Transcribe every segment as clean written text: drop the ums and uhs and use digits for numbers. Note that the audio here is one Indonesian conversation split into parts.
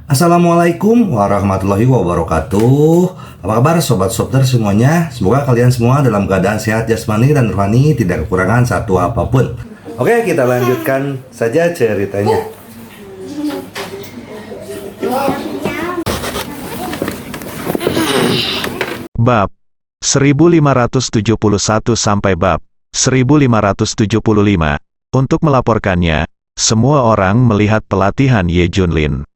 Assalamualaikum warahmatullahi wabarakatuh. Apa kabar sobat Sopter semuanya? Semoga kalian semua dalam keadaan sehat jasmani dan rohani, tidak kekurangan satu apapun. Oke, kita lanjutkan saja ceritanya. Bab 1571 sampai bab 1575. Untuk melaporkannya, semua orang melihat pelatihan Ye Junlin.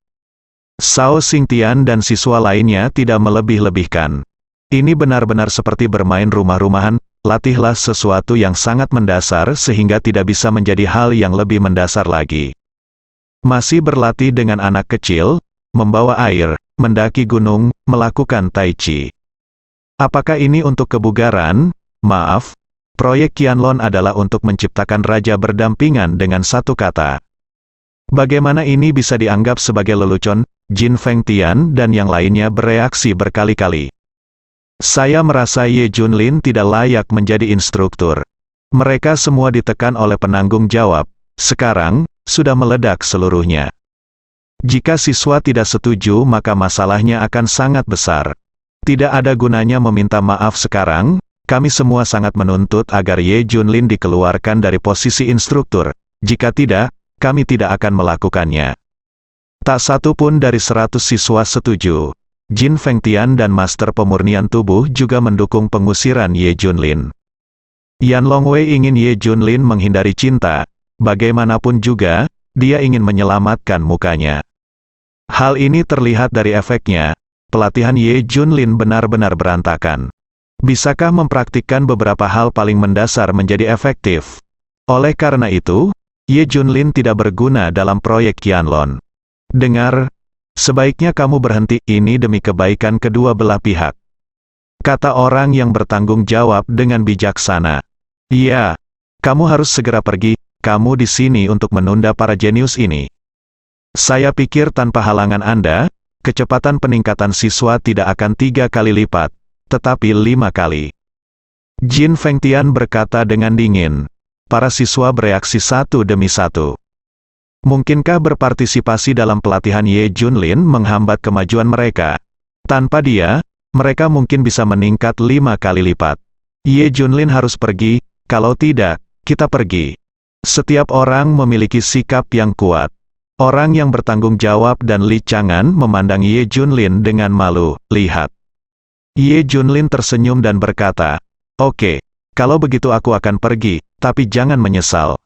Shao Xingtian dan siswa lainnya tidak melebih-lebihkan. Ini benar-benar seperti bermain rumah-rumahan, latihlah sesuatu yang sangat mendasar sehingga tidak bisa menjadi hal yang lebih mendasar lagi. Masih berlatih dengan anak kecil, membawa air, mendaki gunung, melakukan tai chi. Apakah ini untuk kebugaran? Maaf, proyek Qianlong adalah untuk menciptakan raja berdampingan dengan satu kata. Bagaimana ini bisa dianggap sebagai lelucon? Jin Fengtian dan yang lainnya bereaksi berkali-kali. Saya merasa Ye Junlin tidak layak menjadi instruktur. Mereka semua ditekan oleh penanggung jawab. Sekarang, sudah meledak seluruhnya. Jika siswa tidak setuju maka masalahnya akan sangat besar. Tidak ada gunanya meminta maaf sekarang, kami semua sangat menuntut agar Ye Junlin dikeluarkan dari posisi instruktur. Jika tidak, kami tidak akan melakukannya. Tak satu pun dari 100 siswa setuju. Jin Fengtian dan Master Pemurnian Tubuh juga mendukung pengusiran Ye Junlin. Yan Longwei ingin Ye Junlin menghindari cinta, bagaimanapun juga, dia ingin menyelamatkan mukanya. Hal ini terlihat dari efeknya, pelatihan Ye Junlin benar-benar berantakan. Bisakah mempraktikkan beberapa hal paling mendasar menjadi efektif? Oleh karena itu, Ye Junlin tidak berguna dalam proyek Qianlong. Dengar, sebaiknya kamu berhenti, ini demi kebaikan kedua belah pihak. Kata orang yang bertanggung jawab dengan bijaksana. Iya, kamu harus segera pergi, kamu di sini untuk menunda para jenius ini. Saya pikir tanpa halangan Anda, kecepatan peningkatan siswa tidak akan 3 kali lipat, tetapi 5 kali. Jin Fengtian berkata dengan dingin. Para siswa bereaksi satu demi satu. Mungkinkah berpartisipasi dalam pelatihan Ye Junlin menghambat kemajuan mereka? Tanpa dia, mereka mungkin bisa meningkat 5 kali lipat. Ye Junlin harus pergi, kalau tidak, kita pergi. Setiap orang memiliki sikap yang kuat. Orang yang bertanggung jawab dan Li Chang'an memandang Ye Junlin dengan malu. Lihat. Ye Junlin tersenyum dan berkata, "Oke, kalau begitu aku akan pergi, tapi jangan menyesal.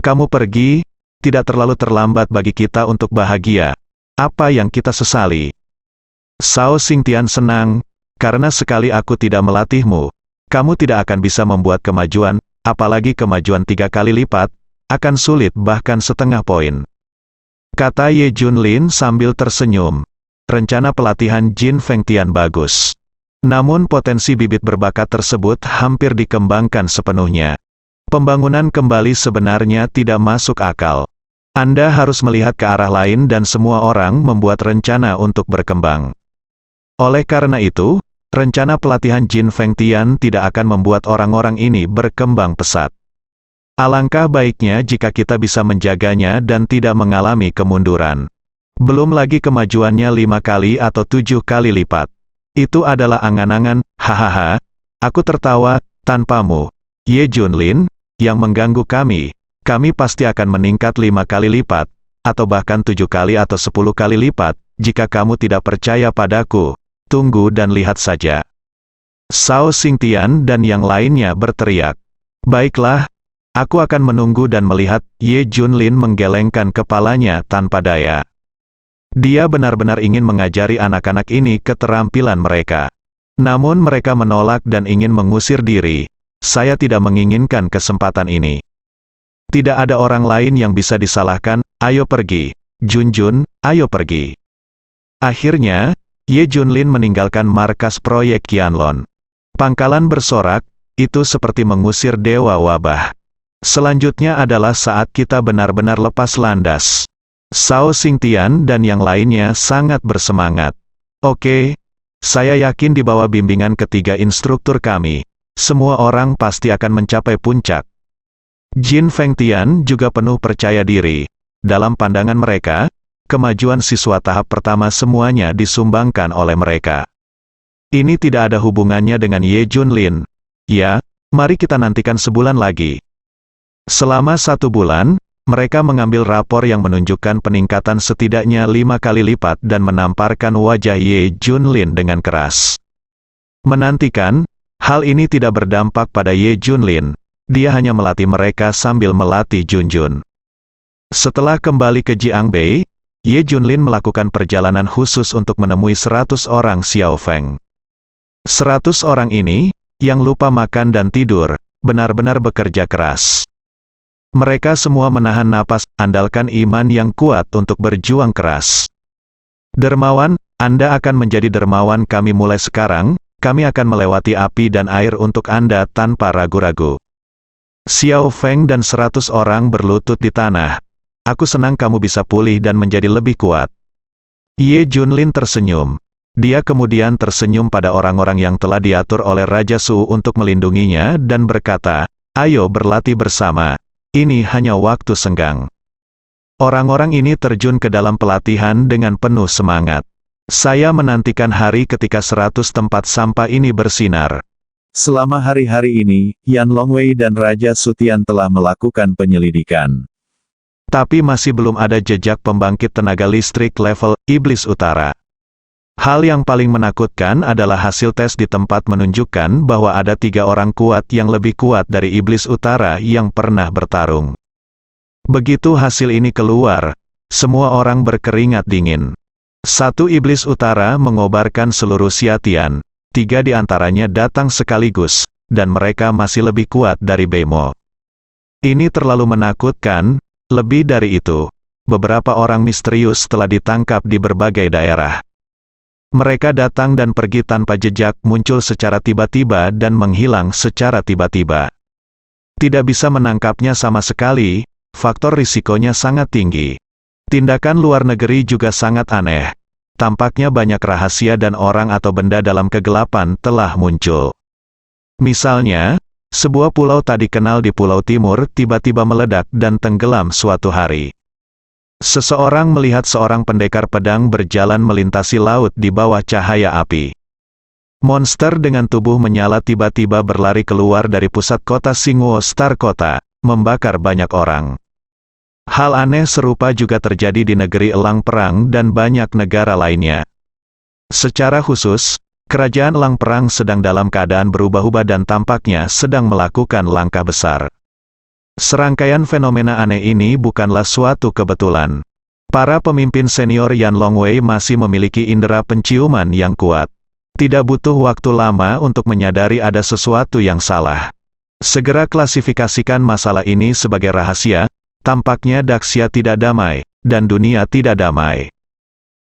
Kamu pergi, tidak terlalu terlambat bagi kita untuk bahagia. Apa yang kita sesali?" Shao Xingtian senang, karena sekali aku tidak melatihmu, kamu tidak akan bisa membuat kemajuan, apalagi kemajuan 3 kali lipat, akan sulit bahkan setengah poin. Kata Ye Junlin sambil tersenyum. Rencana pelatihan Jin Fengtian bagus. Namun potensi bibit berbakat tersebut hampir dikembangkan sepenuhnya. Pembangunan kembali sebenarnya tidak masuk akal. Anda harus melihat ke arah lain dan semua orang membuat rencana untuk berkembang. Oleh karena itu, rencana pelatihan Jin Fengtian tidak akan membuat orang-orang ini berkembang pesat. Alangkah baiknya jika kita bisa menjaganya dan tidak mengalami kemunduran. Belum lagi kemajuannya 5 kali atau 7 kali lipat. Itu adalah angan-angan, hahaha. Aku tertawa, tanpamu, Ye Junlin, yang mengganggu kami pasti akan meningkat 5 kali lipat, atau bahkan 7 kali atau 10 kali lipat, jika kamu tidak percaya padaku. Tunggu dan lihat saja. Shao Xingtian dan yang lainnya berteriak. Baiklah, aku akan menunggu dan melihat. Ye Junlin menggelengkan kepalanya tanpa daya. Dia benar-benar ingin mengajari anak-anak ini keterampilan mereka. Namun mereka menolak dan ingin mengusir diri. Saya tidak menginginkan kesempatan ini. Tidak ada orang lain yang bisa disalahkan, ayo pergi. Junjun, ayo pergi. Akhirnya, Ye Junlin meninggalkan markas proyek Qianlong. Pangkalan bersorak, itu seperti mengusir dewa wabah. Selanjutnya adalah saat kita benar-benar lepas landas. Shao Xingtian dan yang lainnya sangat bersemangat. Oke, saya yakin di bawah bimbingan ketiga instruktur kami, semua orang pasti akan mencapai puncak. Jin Fengtian juga penuh percaya diri. Dalam pandangan mereka, kemajuan siswa tahap pertama semuanya disumbangkan oleh mereka. Ini tidak ada hubungannya dengan Ye Junlin. Ya, mari kita nantikan sebulan lagi. Selama 1 bulan, mereka mengambil rapor yang menunjukkan peningkatan setidaknya 5 kali lipat dan menamparkan wajah Ye Junlin dengan keras. Menantikan, hal ini tidak berdampak pada Ye Junlin. Dia hanya melatih mereka sambil melatih Junjun. Setelah kembali ke Jiangbei, Ye Junlin melakukan perjalanan khusus untuk menemui 100 orang Xiao Feng. 100 orang ini, yang lupa makan dan tidur, benar-benar bekerja keras. Mereka semua menahan napas, andalkan iman yang kuat untuk berjuang keras. Dermawan, Anda akan menjadi dermawan kami mulai sekarang, kami akan melewati api dan air untuk Anda tanpa ragu-ragu. Xiao Feng dan 100 orang berlutut di tanah. Aku senang kamu bisa pulih dan menjadi lebih kuat. Ye Junlin tersenyum. Dia kemudian tersenyum pada orang-orang yang telah diatur oleh Raja Su untuk melindunginya dan berkata, ayo berlatih bersama. Ini hanya waktu senggang. Orang-orang ini terjun ke dalam pelatihan dengan penuh semangat. Saya menantikan hari ketika 100 tempat sampah ini bersinar. Selama hari-hari ini, Yan Longwei dan Raja Sutian telah melakukan penyelidikan. Tapi masih belum ada jejak pembangkit tenaga listrik level Iblis Utara. Hal yang paling menakutkan adalah hasil tes di tempat menunjukkan bahwa ada 3 orang kuat yang lebih kuat dari Iblis Utara yang pernah bertarung. Begitu hasil ini keluar, semua orang berkeringat dingin. 1 Iblis Utara mengobarkan seluruh Xiatian. 3 di antaranya datang sekaligus, dan mereka masih lebih kuat dari Beimo. Ini terlalu menakutkan, lebih dari itu, beberapa orang misterius telah ditangkap di berbagai daerah. Mereka datang dan pergi tanpa jejak, muncul secara tiba-tiba dan menghilang secara tiba-tiba. Tidak bisa menangkapnya sama sekali, faktor risikonya sangat tinggi. Tindakan luar negeri juga sangat aneh. Tampaknya banyak rahasia dan orang atau benda dalam kegelapan telah muncul. Misalnya, sebuah pulau tak dikenal di Pulau Timur tiba-tiba meledak dan tenggelam suatu hari. Seseorang melihat seorang pendekar pedang berjalan melintasi laut di bawah cahaya api. Monster dengan tubuh menyala tiba-tiba berlari keluar dari pusat kota Singwo Star Kota, membakar banyak orang. Hal aneh serupa juga terjadi di negeri Elang Perang dan banyak negara lainnya. Secara khusus, kerajaan Elang Perang sedang dalam keadaan berubah-ubah dan tampaknya sedang melakukan langkah besar. Serangkaian fenomena aneh ini bukanlah suatu kebetulan. Para pemimpin senior Yan Longwei masih memiliki indera penciuman yang kuat. Tidak butuh waktu lama untuk menyadari ada sesuatu yang salah. Segera klasifikasikan masalah ini sebagai rahasia. Tampaknya Daxia tidak damai, dan dunia tidak damai.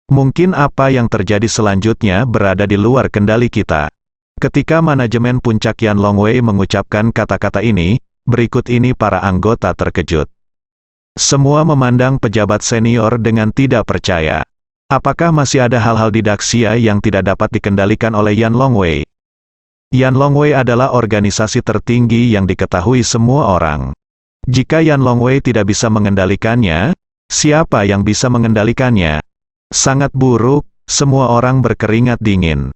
Mungkin apa yang terjadi selanjutnya berada di luar kendali kita. Ketika manajemen puncak Yan Longwei mengucapkan kata-kata ini, berikut ini para anggota terkejut. Semua memandang pejabat senior dengan tidak percaya. Apakah masih ada hal-hal di Daxia yang tidak dapat dikendalikan oleh Yan Longwei? Yan Longwei adalah organisasi tertinggi yang diketahui semua orang. Jika Yan Longwei tidak bisa mengendalikannya, siapa yang bisa mengendalikannya? Sangat buruk, semua orang berkeringat dingin.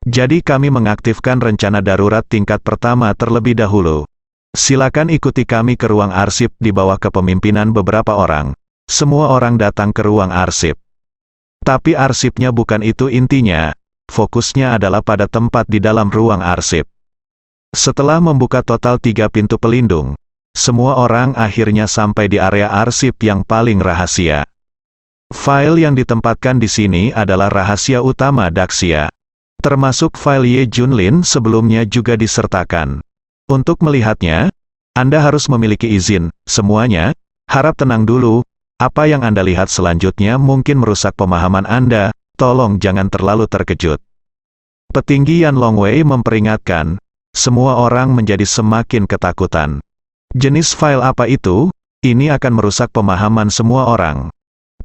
Jadi kami mengaktifkan rencana darurat tingkat pertama terlebih dahulu. Silakan ikuti kami ke ruang arsip di bawah kepemimpinan beberapa orang. Semua orang datang ke ruang arsip. Tapi arsipnya bukan itu intinya, fokusnya adalah pada tempat di dalam ruang arsip. Setelah membuka total 3 pintu pelindung, semua orang akhirnya sampai di area arsip yang paling rahasia. File yang ditempatkan di sini adalah rahasia utama Daxia. Termasuk file Ye Junlin sebelumnya juga disertakan. Untuk melihatnya, Anda harus memiliki izin. Semuanya, harap tenang dulu. Apa yang Anda lihat selanjutnya mungkin merusak pemahaman Anda. Tolong jangan terlalu terkejut. Petinggi Yan Longwei memperingatkan. Semua orang menjadi semakin ketakutan. Jenis file apa itu? Ini akan merusak pemahaman semua orang.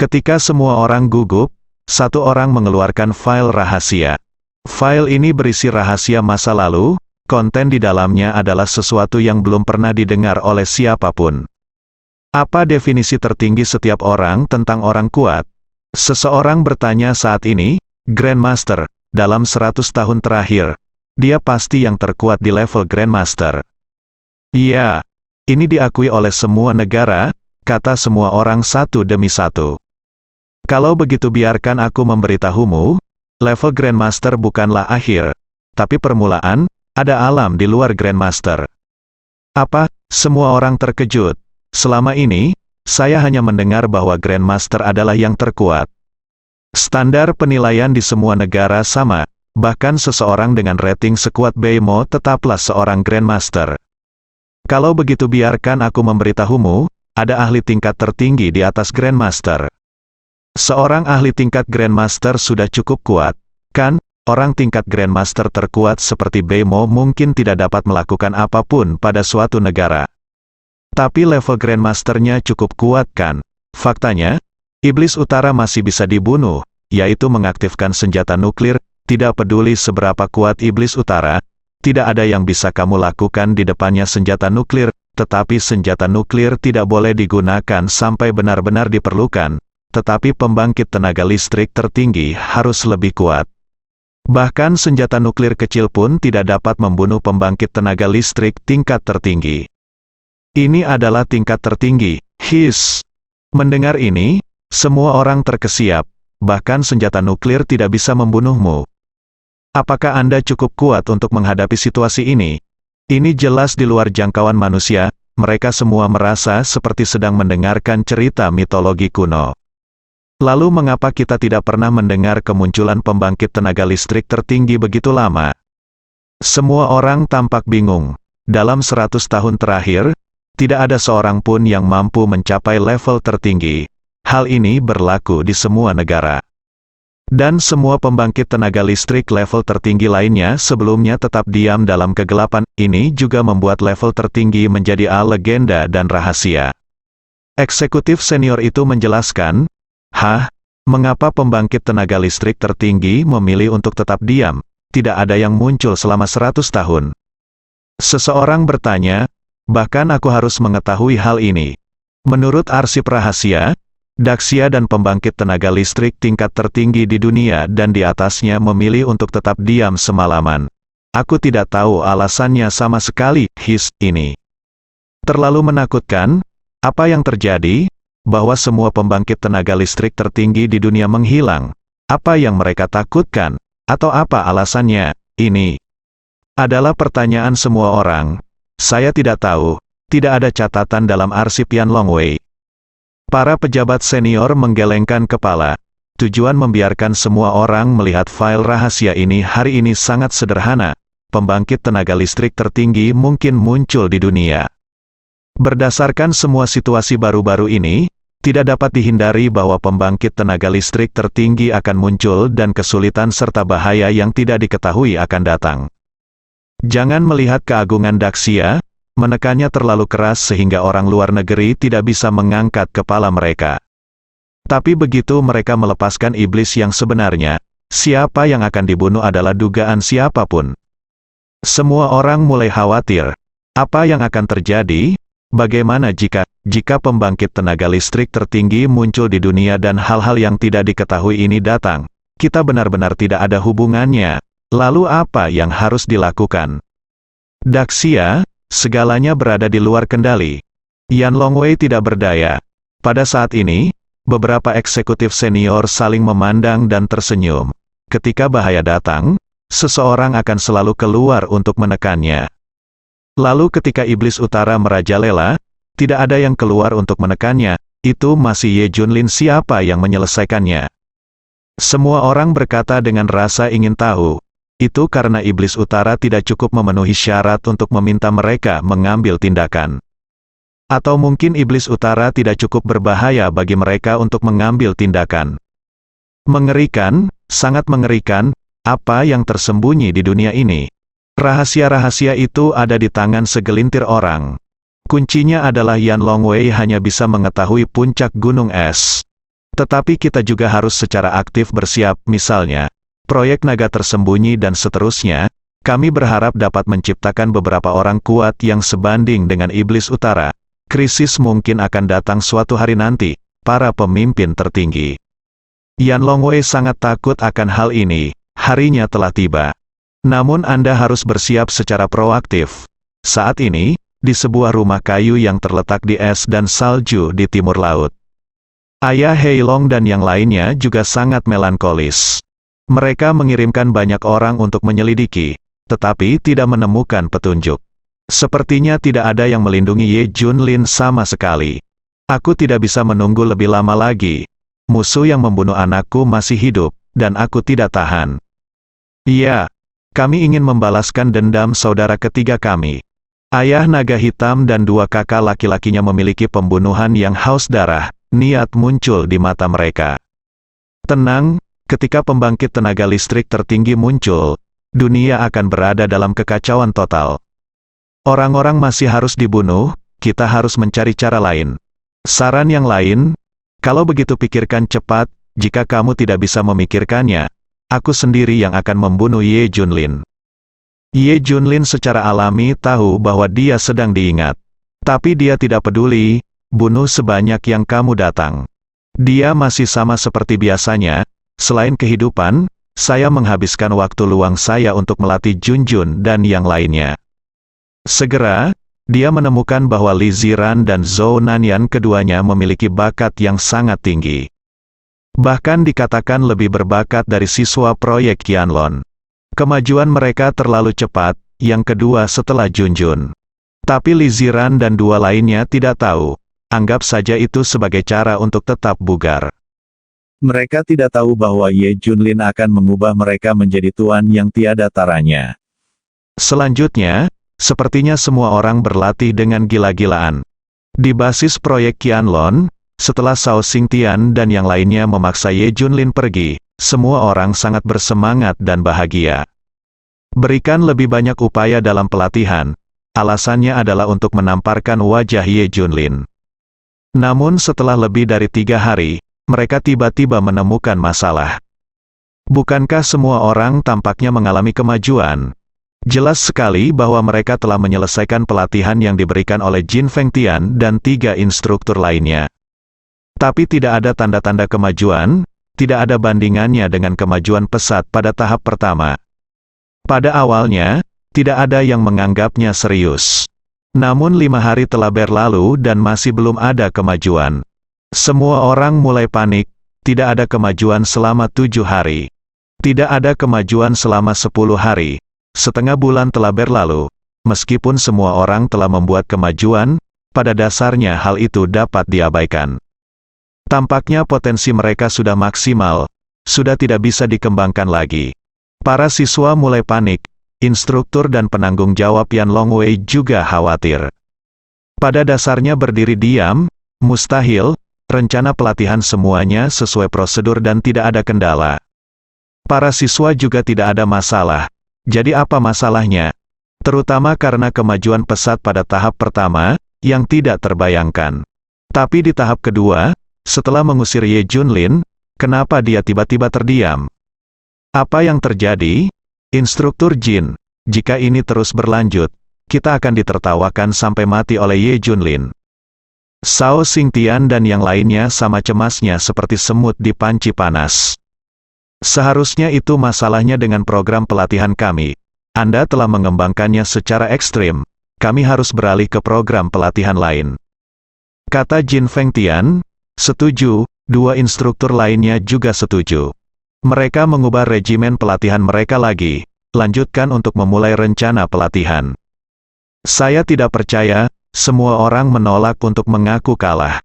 Ketika semua orang gugup, satu orang mengeluarkan file rahasia. File ini berisi rahasia masa lalu, konten di dalamnya adalah sesuatu yang belum pernah didengar oleh siapapun. Apa definisi tertinggi setiap orang tentang orang kuat? Seseorang bertanya saat ini, Grandmaster, dalam 100 tahun terakhir, dia pasti yang terkuat di level Grandmaster. Iya, ini diakui oleh semua negara, kata semua orang satu demi satu. Kalau begitu biarkan aku memberitahumu, level Grandmaster bukanlah akhir, tapi permulaan, ada alam di luar Grandmaster. Apa? Semua orang terkejut. Selama ini, saya hanya mendengar bahwa Grandmaster adalah yang terkuat. Standar penilaian di semua negara sama, bahkan seseorang dengan rating sekuat Beimo tetaplah seorang Grandmaster. Kalau begitu biarkan aku memberitahumu, ada ahli tingkat tertinggi di atas Grandmaster. Seorang ahli tingkat Grandmaster sudah cukup kuat, kan? Orang tingkat Grandmaster terkuat seperti Beimo mungkin tidak dapat melakukan apapun pada suatu negara. Tapi level Grandmasternya cukup kuat kan? Faktanya, Iblis Utara masih bisa dibunuh, yaitu mengaktifkan senjata nuklir. Tidak peduli seberapa kuat Iblis Utara, tidak ada yang bisa kamu lakukan di depannya senjata nuklir, tetapi senjata nuklir tidak boleh digunakan sampai benar-benar diperlukan, tetapi pembangkit tenaga listrik tertinggi harus lebih kuat. Bahkan senjata nuklir kecil pun tidak dapat membunuh pembangkit tenaga listrik tingkat tertinggi. Ini adalah tingkat tertinggi, his. Mendengar ini, semua orang terkesiap, bahkan senjata nuklir tidak bisa membunuhmu. Apakah Anda cukup kuat untuk menghadapi situasi ini? Ini jelas di luar jangkauan manusia, mereka semua merasa seperti sedang mendengarkan cerita mitologi kuno. Lalu mengapa kita tidak pernah mendengar kemunculan pembangkit tenaga listrik tertinggi begitu lama? Semua orang tampak bingung. Dalam 100 tahun terakhir, tidak ada seorang pun yang mampu mencapai level tertinggi. Hal ini berlaku di semua negara. Dan semua pembangkit tenaga listrik level tertinggi lainnya sebelumnya tetap diam dalam kegelapan. Ini juga membuat level tertinggi menjadi legenda dan rahasia. Eksekutif senior itu menjelaskan, mengapa pembangkit tenaga listrik tertinggi memilih untuk tetap diam? Tidak ada yang muncul selama 100 tahun. Seseorang bertanya, bahkan aku harus mengetahui hal ini. Menurut arsip rahasia, Daxia dan pembangkit tenaga listrik tingkat tertinggi di dunia dan di atasnya memilih untuk tetap diam semalaman. Aku tidak tahu alasannya sama sekali, ini. Terlalu menakutkan? Apa yang terjadi? Bahwa semua pembangkit tenaga listrik tertinggi di dunia menghilang. Apa yang mereka takutkan? Atau apa alasannya? Ini adalah pertanyaan semua orang. Saya tidak tahu. Tidak ada catatan dalam arsip Yan Longwei. Para pejabat senior menggelengkan kepala. Tujuan membiarkan semua orang melihat file rahasia ini hari ini sangat sederhana. Pembangkit tenaga listrik tertinggi mungkin muncul di dunia. Berdasarkan semua situasi baru-baru ini, tidak dapat dihindari bahwa pembangkit tenaga listrik tertinggi akan muncul dan kesulitan serta bahaya yang tidak diketahui akan datang. Jangan melihat keagungan Daxia, menekannya terlalu keras sehingga orang luar negeri tidak bisa mengangkat kepala mereka. Tapi begitu mereka melepaskan iblis yang sebenarnya, siapa yang akan dibunuh adalah dugaan siapapun. Semua orang mulai khawatir. Apa yang akan terjadi? Bagaimana jika pembangkit tenaga listrik tertinggi muncul di dunia dan hal-hal yang tidak diketahui ini datang? Kita benar-benar tidak ada hubungannya. Lalu apa yang harus dilakukan? Daxia, segalanya berada di luar kendali. Yan Longwei tidak berdaya. Pada saat ini, beberapa eksekutif senior saling memandang dan tersenyum. Ketika bahaya datang, seseorang akan selalu keluar untuk menekannya. Lalu ketika Iblis Utara merajalela, tidak ada yang keluar untuk menekannya, itu masih Ye Junlin siapa yang menyelesaikannya. Semua orang berkata dengan rasa ingin tahu, itu karena Iblis Utara tidak cukup memenuhi syarat untuk meminta mereka mengambil tindakan. Atau mungkin Iblis Utara tidak cukup berbahaya bagi mereka untuk mengambil tindakan. Mengerikan, sangat mengerikan, apa yang tersembunyi di dunia ini. Rahasia-rahasia itu ada di tangan segelintir orang. Kuncinya adalah Yan Longwei hanya bisa mengetahui puncak gunung es. Tetapi kita juga harus secara aktif bersiap, misalnya, proyek naga tersembunyi dan seterusnya. Kami berharap dapat menciptakan beberapa orang kuat yang sebanding dengan Iblis Utara. Krisis mungkin akan datang suatu hari nanti, para pemimpin tertinggi. Yan Longwei sangat takut akan hal ini, harinya telah tiba. Namun Anda harus bersiap secara proaktif. Saat ini, di sebuah rumah kayu yang terletak di es dan salju di timur laut. Ayah Heilong dan yang lainnya juga sangat melankolis. Mereka mengirimkan banyak orang untuk menyelidiki, tetapi tidak menemukan petunjuk. Sepertinya tidak ada yang melindungi Ye Junlin sama sekali. Aku tidak bisa menunggu lebih lama lagi. Musuh yang membunuh anakku masih hidup, dan aku tidak tahan. Iya, kami ingin membalaskan dendam saudara ketiga kami. Ayah naga hitam dan dua kakak laki-lakinya memiliki pembunuhan yang haus darah, niat muncul di mata mereka. Tenang, ketika pembangkit tenaga listrik tertinggi muncul, dunia akan berada dalam kekacauan total. Orang-orang masih harus dibunuh, kita harus mencari cara lain. Saran yang lain, kalau begitu pikirkan cepat, jika kamu tidak bisa memikirkannya, aku sendiri yang akan membunuh Ye Junlin. Ye Junlin secara alami tahu bahwa dia sedang diingat. Tapi dia tidak peduli, bunuh sebanyak yang kamu datang. Dia masih sama seperti biasanya, selain kehidupan, saya menghabiskan waktu luang saya untuk melatih Junjun dan yang lainnya. Segera, dia menemukan bahwa Li Ziran dan Zhou Nanyan keduanya memiliki bakat yang sangat tinggi. Bahkan dikatakan lebih berbakat dari siswa proyek Qianlong. Kemajuan mereka terlalu cepat, yang kedua setelah Junjun. Tapi Li Ziran dan dua lainnya tidak tahu. Anggap saja itu sebagai cara untuk tetap bugar. Mereka tidak tahu bahwa Ye Junlin akan mengubah mereka menjadi tuan yang tiada taranya. Selanjutnya, sepertinya semua orang berlatih dengan gila-gilaan. Di basis proyek Qianlong, setelah Shao Xingtian dan yang lainnya memaksa Ye Junlin pergi, semua orang sangat bersemangat dan bahagia. Berikan lebih banyak upaya dalam pelatihan. Alasannya adalah untuk menamparkan wajah Ye Junlin. Namun setelah lebih dari 3 hari, mereka tiba-tiba menemukan masalah. Bukankah semua orang tampaknya mengalami kemajuan? Jelas sekali bahwa mereka telah menyelesaikan pelatihan yang diberikan oleh Jin Fengtian dan 3 instruktur lainnya. Tapi tidak ada tanda-tanda kemajuan, tidak ada bandingannya dengan kemajuan pesat pada tahap pertama. Pada awalnya, tidak ada yang menganggapnya serius. Namun 5 hari telah berlalu dan masih belum ada kemajuan. Semua orang mulai panik, tidak ada kemajuan selama 7 hari. Tidak ada kemajuan selama 10 hari. Setengah bulan telah berlalu. Meskipun semua orang telah membuat kemajuan, pada dasarnya hal itu dapat diabaikan. Tampaknya potensi mereka sudah maksimal, sudah tidak bisa dikembangkan lagi. Para siswa mulai panik. Instruktur dan penanggung jawab Yan Longwei juga khawatir. Pada dasarnya berdiri diam, mustahil, rencana pelatihan semuanya sesuai prosedur dan tidak ada kendala. Para siswa juga tidak ada masalah. Jadi apa masalahnya? Terutama karena kemajuan pesat pada tahap pertama, yang tidak terbayangkan. Tapi di tahap kedua, setelah mengusir Ye Junlin, kenapa dia tiba-tiba terdiam? Apa yang terjadi? Instruktur Jin, jika ini terus berlanjut, kita akan ditertawakan sampai mati oleh Ye Junlin. Shao Xingtian dan yang lainnya sama cemasnya seperti semut di panci panas. Seharusnya itu masalahnya dengan program pelatihan kami. Anda telah mengembangkannya secara ekstrim, kami harus beralih ke program pelatihan lain. Kata Jin Fengtian, setuju, 2 instruktur lainnya juga setuju. Mereka mengubah regimen pelatihan mereka lagi, lanjutkan untuk memulai rencana pelatihan. Saya tidak percaya, semua orang menolak untuk mengaku kalah.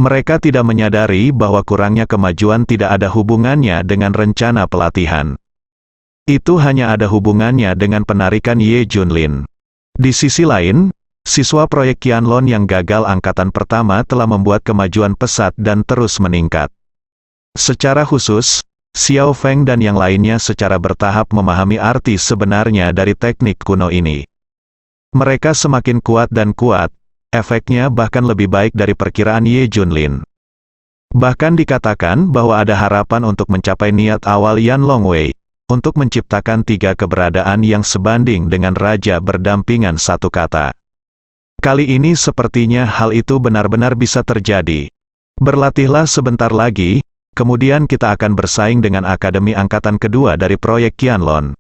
Mereka tidak menyadari bahwa kurangnya kemajuan tidak ada hubungannya dengan rencana pelatihan. Itu hanya ada hubungannya dengan penarikan Ye Junlin. Di sisi lain, siswa proyek Qianlong yang gagal angkatan pertama telah membuat kemajuan pesat dan terus meningkat. Secara khusus, Xiao Feng dan yang lainnya secara bertahap memahami arti sebenarnya dari teknik kuno ini. Mereka semakin kuat dan kuat, efeknya bahkan lebih baik dari perkiraan Ye Junlin. Bahkan dikatakan bahwa ada harapan untuk mencapai niat awal Yan Longwei, untuk menciptakan 3 keberadaan yang sebanding dengan raja berdampingan satu kata. Kali ini sepertinya hal itu benar-benar bisa terjadi. Berlatihlah sebentar lagi, kemudian kita akan bersaing dengan Akademi Angkatan Kedua dari proyek Qianlong.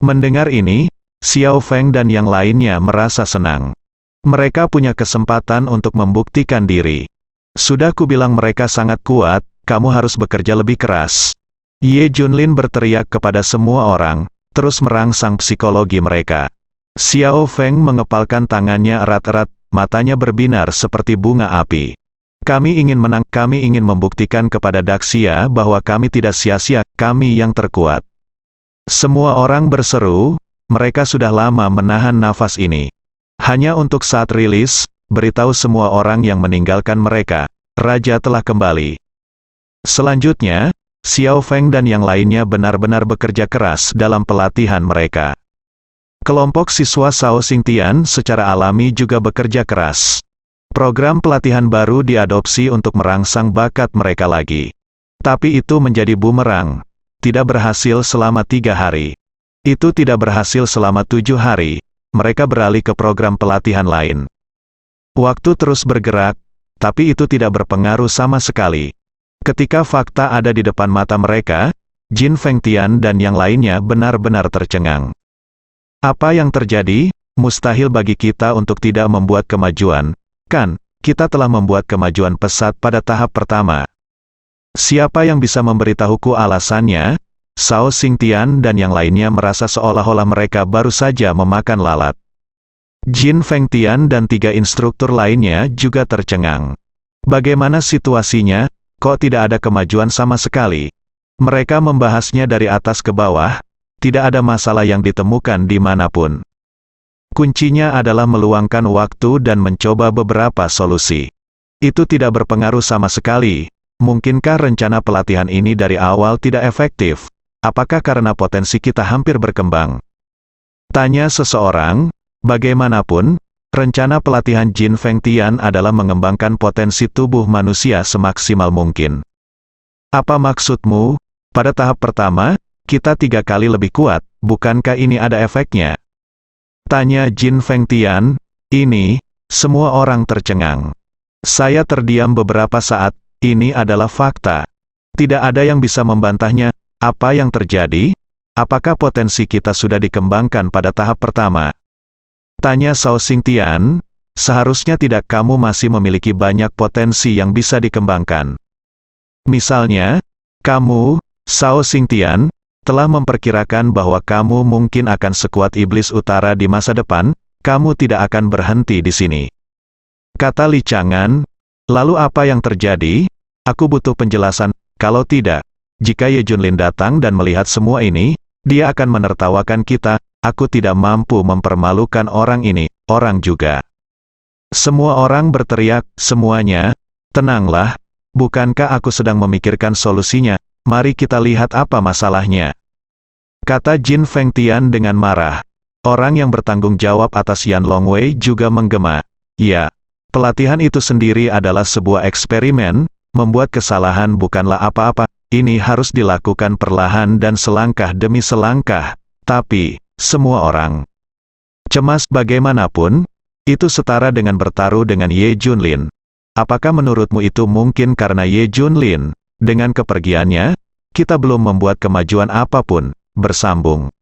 Mendengar ini, Xiao Feng dan yang lainnya merasa senang. Mereka punya kesempatan untuk membuktikan diri. Sudah kubilang mereka sangat kuat, kamu harus bekerja lebih keras. Ye Junlin berteriak kepada semua orang, terus merangsang psikologi mereka. Xiao Feng mengepalkan tangannya erat-erat, matanya berbinar seperti bunga api. Kami ingin menang, kami ingin membuktikan kepada Daxia bahwa kami tidak sia-sia, kami yang terkuat. Semua orang berseru, mereka sudah lama menahan nafas ini. Hanya untuk saat rilis, beritahu semua orang yang meninggalkan mereka, Raja telah kembali. Selanjutnya, Xiao Feng dan yang lainnya benar-benar bekerja keras dalam pelatihan mereka. Kelompok siswa Sao Xingtian secara alami juga bekerja keras. Program pelatihan baru diadopsi untuk merangsang bakat mereka lagi. Tapi itu menjadi bumerang. Tidak berhasil selama 3 hari. Itu tidak berhasil selama 7 hari. Mereka beralih ke program pelatihan lain. Waktu terus bergerak, tapi itu tidak berpengaruh sama sekali. Ketika fakta ada di depan mata mereka, Jin Fengtian dan yang lainnya benar-benar tercengang. Apa yang terjadi? Mustahil bagi kita untuk tidak membuat kemajuan. Kan, kita telah membuat kemajuan pesat pada tahap pertama. Siapa yang bisa memberitahuku alasannya? Sao Xingtian dan yang lainnya merasa seolah-olah mereka baru saja memakan lalat. Jin Fengtian dan 3 instruktur lainnya juga tercengang. Bagaimana situasinya? Kok tidak ada kemajuan sama sekali? Mereka membahasnya dari atas ke bawah. Tidak ada masalah yang ditemukan dimanapun. Kuncinya adalah meluangkan waktu dan mencoba beberapa solusi. Itu tidak berpengaruh sama sekali. Mungkinkah rencana pelatihan ini dari awal tidak efektif? Apakah karena potensi kita hampir berkembang? Tanya seseorang. Bagaimanapun, rencana pelatihan Jin Fengtian adalah mengembangkan potensi tubuh manusia semaksimal mungkin. Apa maksudmu? Pada tahap pertama, kita 3 kali lebih kuat, bukankah ini ada efeknya? Tanya Jin Fengtian. Ini, semua orang tercengang. Saya terdiam beberapa saat, ini adalah fakta. Tidak ada yang bisa membantahnya. Apa yang terjadi? Apakah potensi kita sudah dikembangkan pada tahap pertama? Tanya Sao Xingtian. Seharusnya tidak, kamu masih memiliki banyak potensi yang bisa dikembangkan. Misalnya, kamu, Sao Xingtian, telah memperkirakan bahwa kamu mungkin akan sekuat iblis utara di masa depan, kamu tidak akan berhenti di sini. Kata Li Chang'an. Lalu apa yang terjadi? Aku butuh penjelasan. Kalau tidak, jika Ye Junlin datang dan melihat semua ini, dia akan menertawakan kita. Aku tidak mampu mempermalukan orang ini, orang juga. Semua orang berteriak, semuanya, tenanglah, bukankah aku sedang memikirkan solusinya? Mari kita lihat apa masalahnya. Kata Jin Fengtian dengan marah. Orang yang bertanggung jawab atas Yan Longwei juga menggema. Ya, pelatihan itu sendiri adalah sebuah eksperimen, membuat kesalahan bukanlah apa-apa, ini harus dilakukan perlahan dan selangkah demi selangkah. Tapi, semua orang cemas bagaimanapun, itu setara dengan bertaruh dengan Ye Junlin. Apakah menurutmu itu mungkin karena Ye Junlin? Dengan kepergiannya, kita belum membuat kemajuan apapun, bersambung.